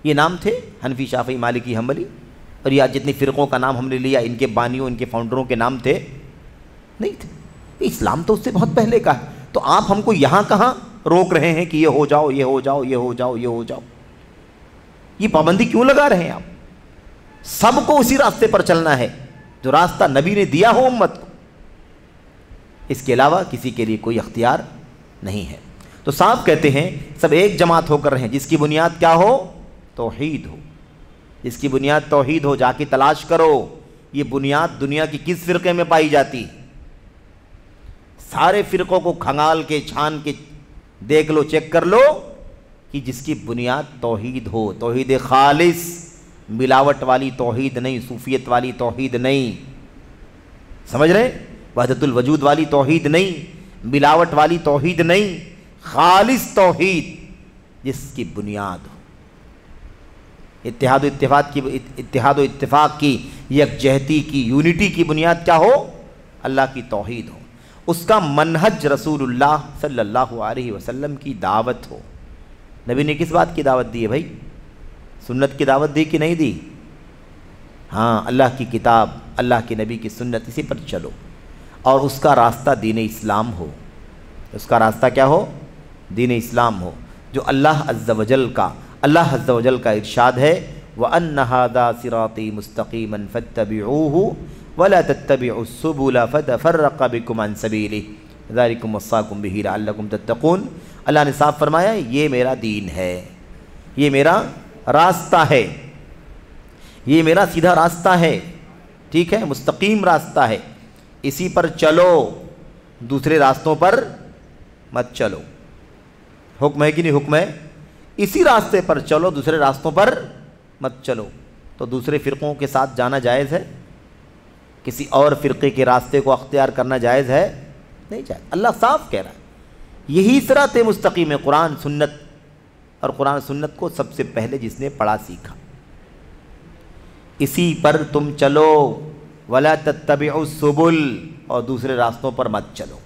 یہ نام تھے حنفی، شافعی، مالکی، حنبلی؟ اور یہ جتنی فرقوں کا نام ہم نے لیا، ان کے بانیوں، ان کے فاؤنڈروں کے نام تھے؟ نہیں تھے۔ اسلام تو اس سے بہت پہلے کا ہے، تو آپ ہم کو یہاں کہاں روک رہے ہیں کہ یہ ہو جاؤ، یہ ہو جاؤ، یہ ہو جاؤ، یہ ہو جاؤ؟ یہ پابندی کیوں لگا رہے ہیں آپ؟ سب کو اسی راستے پر چلنا ہے جو راستہ نبی نے دیا ہو امت کو، اس کے علاوہ کسی کے لیے کوئی اختیار نہیں ہے۔ تو صاحب کہتے ہیں سب ایک جماعت ہو کر رہیں جس کی بنیاد کیا ہو؟ توحید ہو، جس کی بنیاد توحید ہو۔ جا کے تلاش کرو یہ بنیاد دنیا کی کس فرقے میں پائی جاتی؟ سارے فرقوں کو کھنگال کے چھان کے دیکھ لو، چیک کر لو کہ جس کی بنیاد توحید ہو، توحید خالص، ملاوٹ والی توحید نہیں، صوفیت والی توحید نہیں، سمجھ رہے؟ وحدت الوجود والی توحید نہیں، ملاوٹ والی توحید نہیں، خالص توحید جس کی بنیاد ہو، اتحاد و اتفاق کی، یکجہتی کی، یونٹی کی بنیاد کیا ہو؟ اللہ کی توحید ہو، اس کا منہج رسول اللہ صلی اللہ علیہ وسلم کی دعوت ہو۔ نبی نے کس بات کی دعوت دی ہے بھائی؟ سنت کی دعوت دی کہ نہیں دی؟ ہاں، اللہ کی کتاب، اللہ کے نبی کی سنت، اسی پر چلو، اور اس کا راستہ دین اسلام ہو۔ اس کا راستہ کیا ہو؟ دین اسلام ہو، جو اللہ عز و جل کا ارشاد ہے وَأَنَّ هَذَا صِرَاطِي مُسْتَقِيمًا فَاتَّبِعُوهُ وَلَا تَتَّبِعُوا السُّبُلَ فَتَفَرَّقَ بِكُمْ عَنْ سَبِيلِهِ ذَلِكُمْ وَصَّاكُمْ بِهِ لَعَلَّكُمْ تَتَّقُونَ۔ اللہ نے صاف فرمایا یہ میرا دین ہے، یہ میرا راستہ ہے، یہ میرا سیدھا راستہ ہے، ٹھیک ہے، مستقیم راستہ ہے، اسی پر چلو، دوسرے راستوں پر مت چلو۔ حکم ہے کہ نہیں حکم ہے؟ اسی راستے پر چلو، دوسرے راستوں پر مت چلو۔ تو دوسرے فرقوں کے ساتھ جانا جائز ہے؟ کسی اور فرقے کے راستے کو اختیار کرنا جائز ہے؟ نہیں جائز۔ اللہ صاف کہہ رہا ہے یہی صراط مستقیم ہے، قرآن سنت، اور قرآن سنت کو سب سے پہلے جس نے پڑھا سیکھا، اسی پر تم چلو، وَلَا تَتَّبِعُوا السُّبُلَ، اور دوسرے راستوں پر مت چلو۔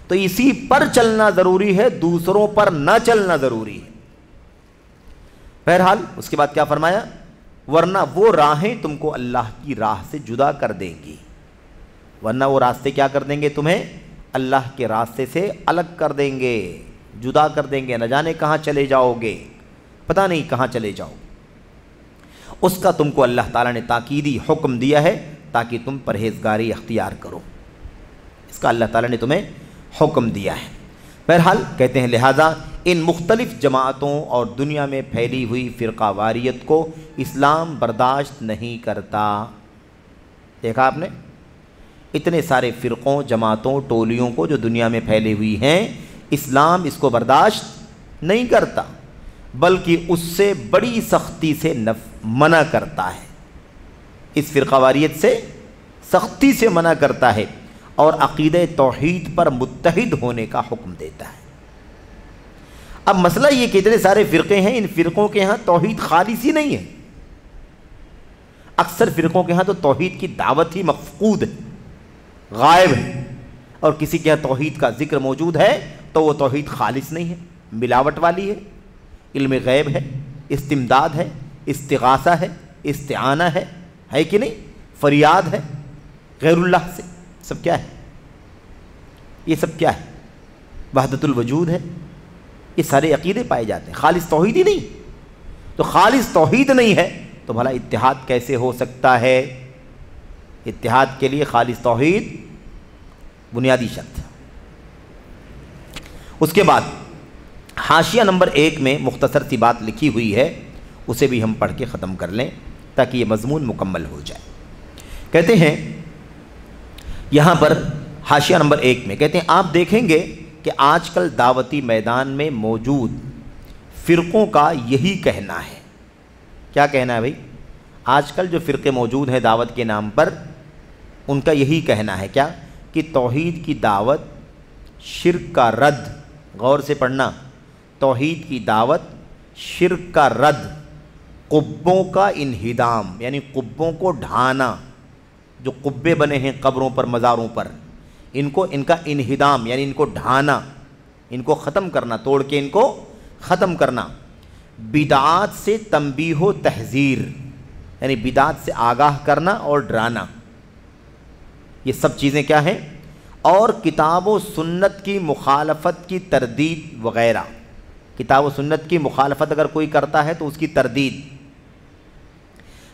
تو اسی پر چلنا ضروری ہے، دوسروں پر نہ چلنا ضروری ہے۔ بہرحال اس کے بعد کیا فرمایا؟ ورنہ وہ راہیں تم کو اللہ کی راہ سے جدا کر دیں گی، ورنہ وہ راستے کیا کر دیں گے؟ تمہیں اللہ کے راستے سے الگ کر دیں گے، جدا کر دیں گے، نہ جانے کہاں چلے جاؤ گے، پتہ نہیں کہاں چلے جاؤ۔ اس کا تم کو اللہ تعالیٰ نے تاکیدی حکم دیا ہے تاکہ تم پرہیزگاری اختیار کرو، اس کا اللہ تعالیٰ نے تمہیں حکم دیا ہے۔ بہرحال کہتے ہیں لہٰذا ان مختلف جماعتوں اور دنیا میں پھیلی ہوئی فرقہ واریت کو اسلام برداشت نہیں کرتا۔ دیکھا آپ نے، اتنے سارے فرقوں، جماعتوں، ٹولیوں کو جو دنیا میں پھیلی ہوئی ہیں، اسلام اس کو برداشت نہیں کرتا، بلکہ اس سے بڑی سختی سے منع کرتا ہے، اس فرقہ واریت سے سختی سے منع کرتا ہے، اور عقیدہ توحید پر متحد ہونے کا حکم دیتا ہے۔ اب مسئلہ یہ کہ اتنے سارے فرقے ہیں، ان فرقوں کے ہاں توحید خالص ہی نہیں ہے، اکثر فرقوں کے ہاں تو توحید کی دعوت ہی مفقود ہے، غائب ہے، اور کسی کے ہاں توحید کا ذکر موجود ہے تو وہ توحید خالص نہیں ہے، ملاوٹ والی ہے، علم غیب ہے، استمداد ہے، استغاثہ ہے، استعانہ ہے کہ نہیں، فریاد ہے غیر اللہ سے، سب کیا ہے؟ یہ سب کیا ہے؟ وحدت الوجود ہے، یہ سارے عقیدے پائے جاتے ہیں، خالص توحید ہی نہیں۔ تو خالص توحید نہیں ہے تو بھلا اتحاد کیسے ہو سکتا ہے؟ اتحاد کے لیے خالص توحید بنیادی شرط ہے۔ اس کے بعد حاشیہ نمبر 1 میں مختصر سی بات لکھی ہوئی ہے، اسے بھی ہم پڑھ کے ختم کر لیں تاکہ یہ مضمون مکمل ہو جائے۔ کہتے ہیں یہاں پر حاشیہ نمبر 1 میں کہتے ہیں آپ دیکھیں گے کہ آج کل دعوتی میدان میں موجود فرقوں کا یہی کہنا ہے۔ کیا کہنا ہے بھائی؟ آج کل جو فرقے موجود ہیں دعوت کے نام پر، ان کا یہی کہنا ہے کیا؟ کہ توحید کی دعوت، شرک کا رد، غور سے پڑھنا، توحید کی دعوت، شرک کا رد، قبوں کا انہدام، یعنی قبوں کو ڈھانا، جو قبے بنے ہیں قبروں پر، مزاروں پر، ان کا انہدام یعنی ان کو ڈھانا، ان کو ختم کرنا، توڑ کے ان کو ختم کرنا، بدعات سے تنبیہ و تحذیر، یعنی بدعات سے آگاہ کرنا اور ڈرانا، یہ سب چیزیں کیا ہیں؟ اور کتاب و سنت کی مخالفت کی تردید وغیرہ، کتاب و سنت کی مخالفت اگر کوئی کرتا ہے تو اس کی تردید۔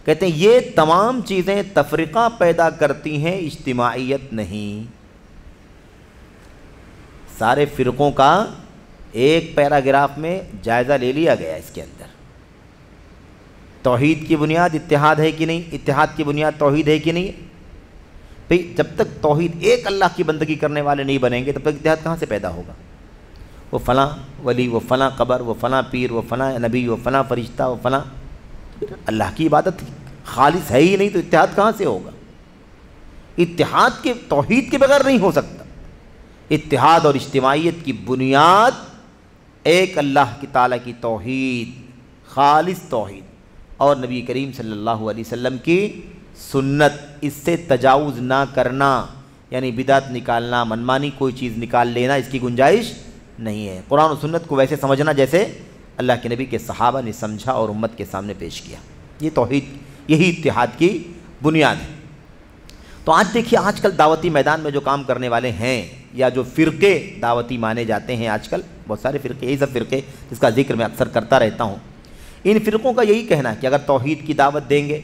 کہتے ہیں یہ تمام چیزیں تفرقہ پیدا کرتی ہیں، اجتماعیت نہیں۔ سارے فرقوں کا ایک پیراگراف میں جائزہ لے لیا گیا، اس کے اندر توحید کی بنیاد اتحاد ہے کہ نہیں، اتحاد کی بنیاد توحید ہے کہ نہیں، بھئی جب تک توحید ایک اللہ کی بندگی کرنے والے نہیں بنیں گے تب تک اتحاد کہاں سے پیدا ہوگا؟ وہ فلاں ولی، وہ فلاں قبر، وہ فلاں پیر، وہ فلاں نبی، وہ فلاں فرشتہ، وہ فلاں، اللہ کی عبادت خالص ہے ہی نہیں تو اتحاد کہاں سے ہوگا؟ اتحاد کے توحید کے بغیر نہیں ہو سکتا۔ اتحاد اور اجتماعیت کی بنیاد ایک اللہ کی تعالیٰ کی توحید، خالص توحید، اور نبی کریم صلی اللہ علیہ وسلم کی سنت، اس سے تجاوز نہ کرنا، یعنی بدعت نکالنا، منمانی کوئی چیز نکال لینا، اس کی گنجائش نہیں ہے۔ قرآن و سنت کو ویسے سمجھنا جیسے اللہ کے نبی کے صحابہ نے سمجھا اور امت کے سامنے پیش کیا، یہ توحید، یہی اتحاد کی بنیاد ہے۔ تو آج دیکھیے، آج کل دعوتی میدان میں جو کام کرنے والے ہیں یا جو فرقے دعوتی مانے جاتے ہیں، آج کل بہت سارے فرقے، یہی سب فرقے جس کا ذکر میں اکثر کرتا رہتا ہوں، ان فرقوں کا یہی کہنا ہے کہ اگر توحید کی دعوت دیں گے،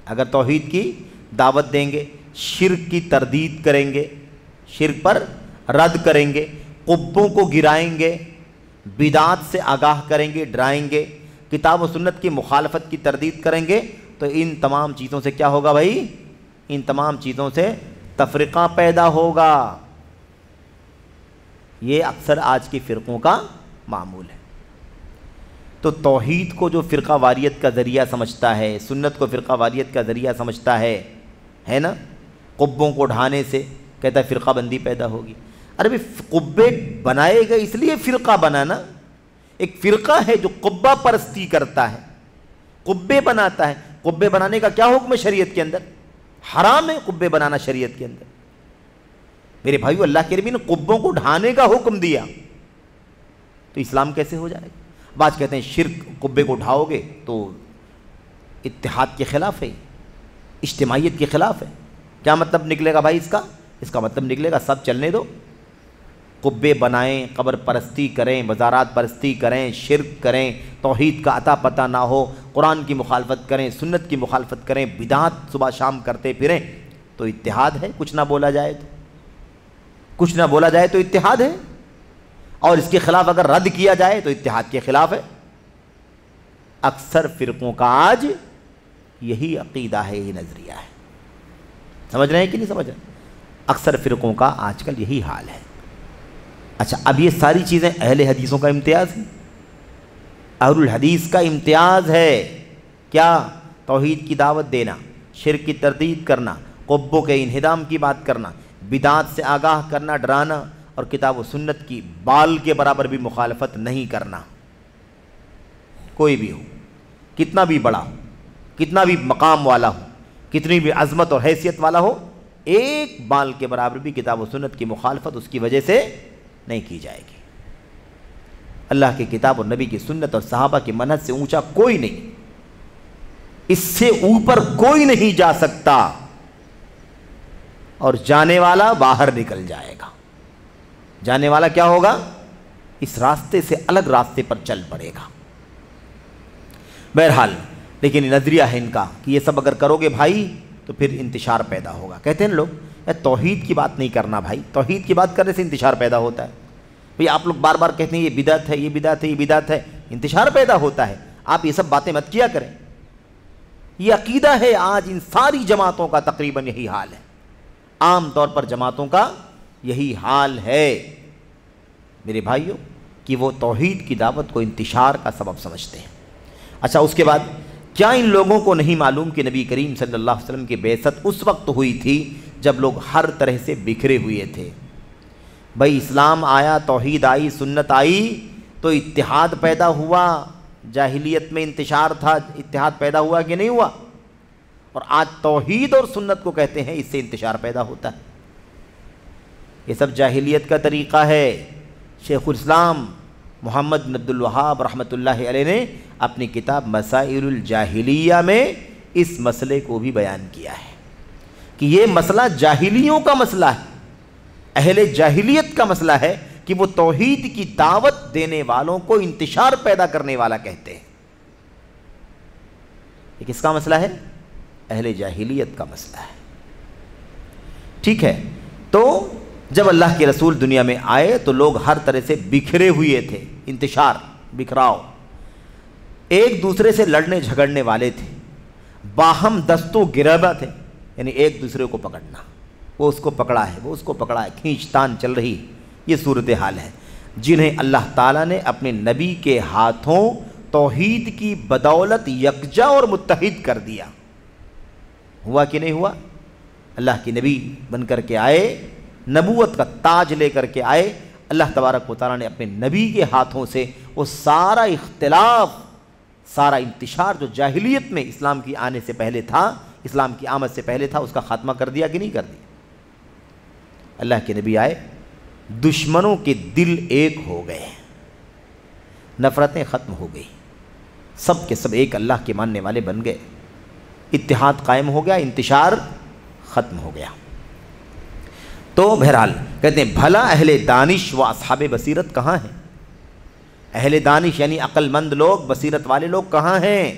اگر توحید کی دعوت دیں گے، شرک کی تردید کریں گے، شرک پر رد کریں گے، قبوں کو گرائیں گے، بدعات سے آگاہ کریں گے، ڈرائیں گے، کتاب و سنت کی مخالفت کی تردید کریں گے، تو ان تمام چیزوں سے کیا ہوگا بھائی؟ ان تمام چیزوں سے تفرقہ پیدا ہوگا۔ یہ اکثر آج کی فرقوں کا معمول ہے۔ تو توحید کو جو فرقہ واریت کا ذریعہ سمجھتا ہے، سنت کو فرقہ واریت کا ذریعہ سمجھتا ہے نا، قبوں کو ڈھانے سے کہتا ہے فرقہ بندی پیدا ہوگی۔ ارے بھی قبے بنائے گئے اس لیے فرقہ بنا نا، ایک فرقہ ہے جو قبہ پرستی کرتا ہے، قبے بناتا ہے۔ قبے بنانے کا کیا حکم ہے شریعت کے اندر؟ حرام ہے قبے بنانا شریعت کے اندر۔ میرے بھائیو، اللہ کے نبی نے قبوں کو ڈھانے کا حکم دیا، تو اسلام کیسے ہو جائے گا؟ بعض کہتے ہیں شرک، قبے کو ڈھاؤ گے تو اتحاد کے خلاف ہے، اجتماعیت کے خلاف ہے۔ کیا مطلب نکلے گا بھائی اس کا؟ اس کا مطلب نکلے گا سب چلنے دو، قبے بنائیں، قبر پرستی کریں، مزارات پرستی کریں، شرک کریں، توحید کا عطا پتہ نہ ہو، قرآن کی مخالفت کریں، سنت کی مخالفت کریں، بدعات صبح شام کرتے پھریں، تو اتحاد ہے؟ کچھ نہ بولا جائے تو، کچھ نہ بولا جائے تو اتحاد ہے، اور اس کے خلاف اگر رد کیا جائے تو اتحاد کے خلاف ہے۔ اکثر فرقوں کا آج یہی عقیدہ ہے، یہ نظریہ ہے۔ سمجھ رہے ہیں کہ نہیں سمجھ رہے؟ اکثر فرقوں کا آج کل یہی حال ہے۔ اچھا، اب یہ ساری چیزیں اہل حدیثوں کا امتیاز ہے، اہل الحدیث کا امتیاز ہے۔ کیا؟ توحید کی دعوت دینا، شرک کی تردید کرنا، قبوں کے انہدام کی بات کرنا، بدعات سے آگاہ کرنا، ڈرانا، اور کتاب و سنت کی بال کے برابر بھی مخالفت نہیں کرنا۔ کوئی بھی ہو، کتنا بھی بڑا ہو، کتنا بھی مقام والا ہو، کتنی بھی عظمت اور حیثیت والا ہو، ایک بال کے برابر بھی کتاب و سنت کی مخالفت اس کی وجہ سے نہیں کی جائے گی۔ اللہ کی کتاب اور نبی کی سنت اور صحابہ کی منہج سے اونچا کوئی نہیں، اس سے اوپر کوئی نہیں جا سکتا، اور جانے والا باہر نکل جائے گا۔ جانے والا کیا ہوگا؟ اس راستے سے الگ راستے پر چل پڑے گا۔ بہرحال لیکن نظریہ ہے ان کا کہ یہ سب اگر کرو گے بھائی تو پھر انتشار پیدا ہوگا۔ کہتے ہیں لوگ توحید کی بات نہیں کرنا بھائی، توحید کی بات کرنے سے انتشار پیدا ہوتا ہے۔ بھئی آپ لوگ بار بار کہتے ہیں یہ بدعت ہے، یہ بدعت ہے، یہ بدعت ہے، انتشار پیدا ہوتا ہے۔ آپ یہ سب باتیں مت کیا کریں۔ یہ عقیدہ ہے آج ان ساری جماعتوں کا، تقریباً یہی حال ہے، عام طور پر جماعتوں کا یہی حال ہے میرے بھائیوں، کہ وہ توحید کی دعوت کو انتشار کا سبب سمجھتے ہیں۔ اچھا، اس کے بعد کیا ان لوگوں کو نہیں معلوم کہ نبی کریم صلی اللہ علیہ وسلم کی بعثت اس وقت ہوئی تھی جب لوگ ہر طرح سے بکھرے ہوئے تھے؟ بھائی اسلام آیا، توحید آئی، سنت آئی تو اتحاد پیدا ہوا۔ جاہلیت میں انتشار تھا، اتحاد پیدا ہوا کہ نہیں ہوا؟ اور آج توحید اور سنت کو کہتے ہیں، اس سے انتشار پیدا ہوتا ہے۔ یہ سب جاہلیت کا طریقہ ہے۔ شیخ الاسلام محمد بن عبد الوہاب رحمۃ اللہ علیہ نے اپنی کتاب مسائل الجاہلیہ میں اس مسئلے کو بھی بیان کیا ہے کہ یہ مسئلہ جاہلیوں کا مسئلہ ہے، اہل جاہلیت کا مسئلہ ہے کہ وہ توحید کی دعوت دینے والوں کو انتشار پیدا کرنے والا کہتے ہیں۔ یہ کس کا مسئلہ ہے؟ اہل جاہلیت کا مسئلہ ہے۔ ٹھیک ہے، تو جب اللہ کے رسول دنیا میں آئے تو لوگ ہر طرح سے بکھرے ہوئے تھے، انتشار، بکھراؤ، ایک دوسرے سے لڑنے جھگڑنے والے تھے، باہم دست و گریباں تھے، یعنی ایک دوسرے کو پکڑنا۔ وہ اس کو پکڑا ہے، وہ اس کو پکڑا ہے، کھینچ تان چل رہی، یہ صورتحال ہے۔ جنہیں اللہ تعالیٰ نے اپنے نبی کے ہاتھوں توحید کی بدولت یکجا اور متحد کر دیا، ہوا کہ نہیں ہوا؟ اللہ کے نبی بن کر کے آئے، نبوت کا تاج لے کر کے آئے، اللہ تبارک و تعالیٰ نے اپنے نبی کے ہاتھوں سے وہ سارا اختلاف، سارا انتشار جو جاہلیت میں اسلام کی آنے سے پہلے تھا، اسلام کی آمد سے پہلے تھا، اس کا خاتمہ کر دیا کہ نہیں کر دیا؟ اللہ کے نبی آئے، دشمنوں کے دل ایک ہو گئے، نفرتیں ختم ہو گئی، سب کے سب ایک اللہ کے ماننے والے بن گئے، اتحاد قائم ہو گیا، انتشار ختم ہو گیا۔ تو بہرحال کہتے ہیں بھلا اہل دانش و اصحاب بصیرت کہاں ہیں؟ اہل دانش یعنی عقل مند لوگ، بصیرت والے لوگ کہاں ہیں؟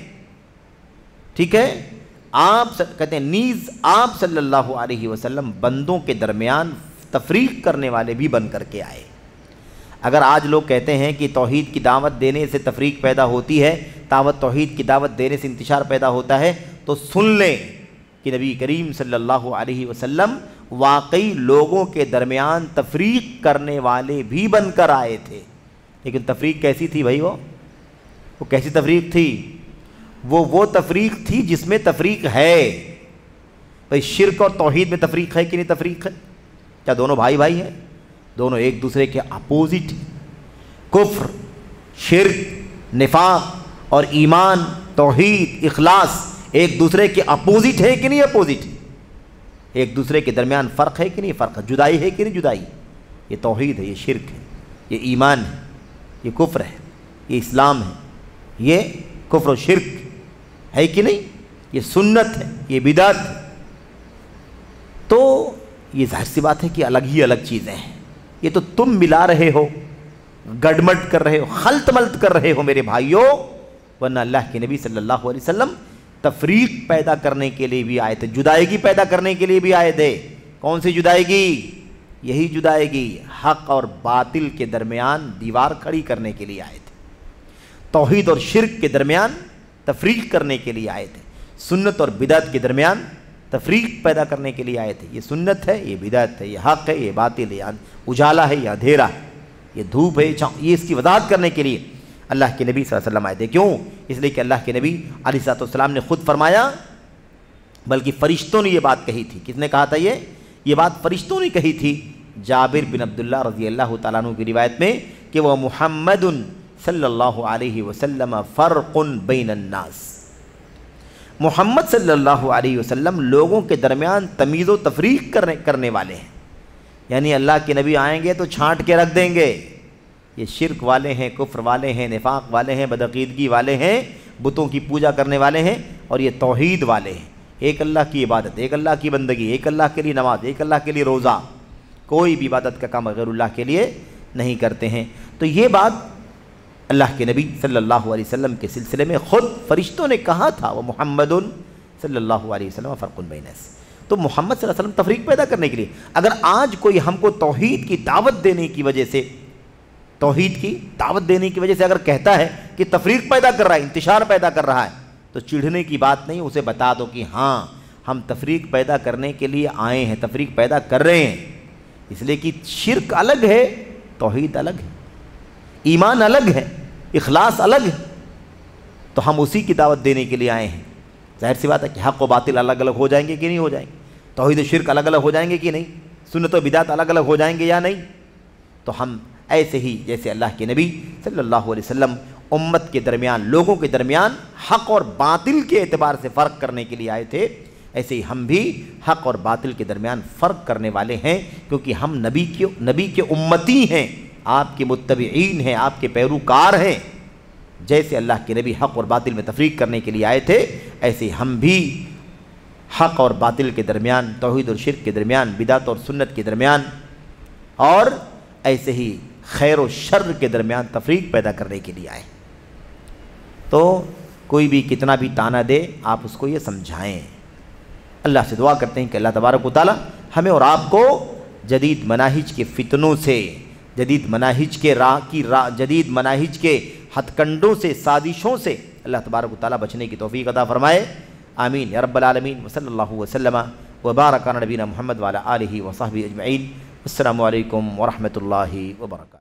ٹھیک ہے، آپ کہتے ہیں نیز آپ صلی اللہ علیہ وسلم بندوں کے درمیان تفریق کرنے والے بھی بن کر کے آئے۔ اگر آج لوگ کہتے ہیں کہ توحید کی دعوت دینے سے تفریق پیدا ہوتی ہے، توحید کی دعوت دینے سے انتشار پیدا ہوتا ہے، تو سن لیں کہ نبی کریم صلی اللہ علیہ وسلم واقعی لوگوں کے درمیان تفریق کرنے والے بھی بن کر آئے تھے۔ لیکن تفریق کیسی تھی بھائی؟ وہ کیسی تفریق تھی؟ وہ تفریق تھی جس میں تفریق ہے۔ بھائی شرک اور توحید میں تفریق ہے کہ نہیں تفریق ہے؟ کیا دونوں بھائی بھائی ہیں؟ دونوں ایک دوسرے کے اپوزٹ ہیں۔ کفر، شرک، نفاق اور ایمان، توحید، اخلاص ایک دوسرے کے اپوزٹ ہے کہ نہیں اپوزٹ؟ ایک دوسرے کے درمیان فرق ہے کہ نہیں فرق؟ جدائی ہے کہ نہیں جدائی؟ یہ توحید ہے، یہ شرک ہے، یہ ایمان ہے، یہ کفر ہے، یہ اسلام ہے، یہ کفر و شرک ہے کہ نہیں؟ یہ سنت ہے، یہ بدعت ہے۔ تو یہ ظاہر سی بات ہے کہ الگ ہی الگ چیزیں ہیں۔ یہ تو تم ملا رہے ہو، گڑمٹ کر رہے ہو، خلط ملط کر رہے ہو میرے بھائیوں، ورنہ اللہ کے نبی صلی اللہ علیہ وسلم تفریق پیدا کرنے کے لیے بھی آئے تھے، جدائیگی پیدا کرنے کے لیے بھی آئے تھے۔ کون سی جدائیگی؟ یہی جدائیگی، حق اور باطل کے درمیان دیوار کھڑی کرنے کے لیے آئے تھے، توحید اور شرک کے درمیان تفریق کرنے کے لیے آئے تھے، سنت اور بدعت کے درمیان تفریق پیدا کرنے کے لیے آئے تھے۔ یہ سنت ہے، یہ بدعت ہے، یہ حق ہے، یہ باطل ہے، اجالا ہے، یہ اندھیرا ہے، یہ دھوپ ہے، یہ اس کی وضاحت کرنے کے لیے اللہ کے نبی صلی اللہ علیہ وسلم آئے تھے۔ کیوں؟ اس لیے کہ اللہ کے نبی علیہ السلام نے خود فرمایا، بلکہ فرشتوں نے یہ بات کہی تھی۔ کس نے کہا تھا؟ یہ بات فرشتوں نے کہی تھی، جابر بن عبداللہ رضی اللہ تعالیٰ عنہ کی روایت میں، کہ وہ محمد صلی اللہ علیہ وسلم فرق بین الناس، محمد صلی اللہ علیہ وسلم لوگوں کے درمیان تمیز و تفریق کرنے والے ہیں۔ یعنی اللہ کے نبی آئیں گے تو چھانٹ کے رکھ دیں گے، یہ شرک والے ہیں، کفر والے ہیں، نفاق والے ہیں، بدعقیدگی والے ہیں، بتوں کی پوجا کرنے والے ہیں، اور یہ توحید والے ہیں، ایک اللہ کی عبادت، ایک اللہ کی بندگی، ایک اللہ کے لیے نماز، ایک اللہ کے لیے روزہ، کوئی بھی عبادت کا کام غیر اللہ کے لیے نہیں کرتے ہیں۔ تو یہ بات اللہ کے نبی صلی اللہ علیہ وسلم کے سلسلے میں خود فرشتوں نے کہا تھا، وہ محمد صلی اللہ علیہ وسلم فرق بین الناس۔ تو محمد صلی اللہ علیہ وسلم تفریق پیدا کرنے کے لیے، اگر آج کوئی ہم کو توحید کی دعوت دینے کی وجہ سے، توحید کی دعوت دینے کی وجہ سے اگر کہتا ہے کہ تفریق پیدا کر رہا ہے، انتشار پیدا کر رہا ہے، تو چڑھنے کی بات نہیں، اسے بتا دو کہ ہاں ہم تفریق پیدا کرنے کے لیے آئے ہیں، تفریق پیدا کر رہے ہیں، اس لیے کہ شرک الگ ہے، توحید الگ ہے، ایمان الگ ہے، اخلاص الگ ہے، تو ہم اسی کی دعوت دینے کے لیے آئے ہیں۔ ظاہر سی بات ہے کہ حق و باطل الگ الگ ہو جائیں گے کہ نہیں ہو جائیں گے؟ توحید و شرک الگ الگ ہو جائیں گے کہ نہیں؟ سنت و بدعت الگ الگ ہو جائیں گے یا نہیں؟ تو ہم ایسے ہی جیسے اللہ کے نبی صلی اللہ علیہ وسلم امت کے درمیان، لوگوں کے درمیان حق اور باطل کے اعتبار سے فرق کرنے کے لیے آئے تھے، ایسے ہی ہم بھی حق اور باطل کے درمیان فرق کرنے والے ہیں، کیونکہ ہم نبی کے امتی ہیں، آپ کے متبعین ہیں، آپ کے پیروکار ہیں۔ جیسے اللہ کے نبی حق اور باطل میں تفریق کرنے کے لیے آئے تھے، ایسے ہم بھی حق اور باطل کے درمیان، توحید اور شرک کے درمیان، بدعت اور سنت کے درمیان، اور ایسے ہی خیر و شر کے درمیان تفریق پیدا کرنے کے لیے آئے۔ تو کوئی بھی کتنا بھی طعنہ دے، آپ اس کو یہ سمجھائیں۔ اللہ سے دعا کرتے ہیں کہ اللہ تبارک و تعالی ہمیں اور آپ کو جدید مناہج کے فتنوں سے، جدید مناہج کے ہتھ کنڈوں سے، سازشوں سے اللہ تبارک و تعالی بچنے کی توفیق عطا فرمائے۔ آمین یا رب العالمین۔ وصلی اللہ وسلم وبارک علی نبینا محمد وعلی آلہ وصحبہ اجمعین۔ السلام علیکم ورحمۃ اللہ وبرکاتہ۔